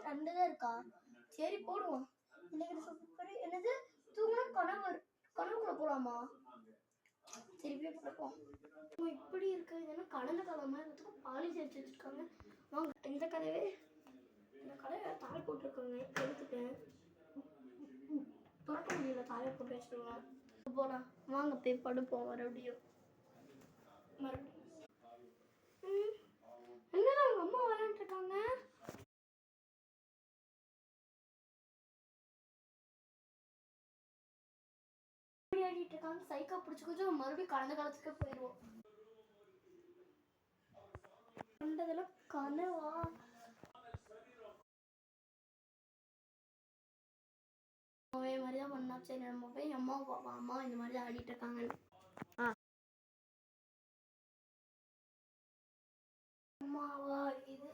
2 தான் இருக்கா? சரி போடுவோம். இன்னைக்கு சூப்பர். என்னது தூங்குனா கனவுக்குள்ள போலாமா? சரி போய் பார்ப்போம். இப்படி இருக்கு. இதெல்லாம் கடந்த காலமா இருக்கிறதுக்கு பாலிஷ் அடிச்சு வச்சிருக்காங்க. வாங்க இந்த கதவே இந்த கதவை தாள் போட்டிருக்காங்க. எடுத்துட்டேன். திறக்க முடியல, தாழை போட்டு வச்சிருவோம். போலாம் வாங்க போய் படுப்போம் மறுபடியும். என்னடா அவங்க அம்மா விளையாண்டு இருக்காங்க. விளையாடிட்டு இருக்காங்க. சைக்கா பிடிச்சு கொஞ்சம் மறுபடியும் கடந்த காலத்துக்கு போயிடுவோம். கண்டதெல்லாம் கனவா? அதே மாதிரி தான் பண்ணா. சரி நம்ம போய் அம்மா பாப்பா அம்மா இந்த மாதிரி தான் ஆடிட்டு இருக்காங்க. அம்மாவா இது?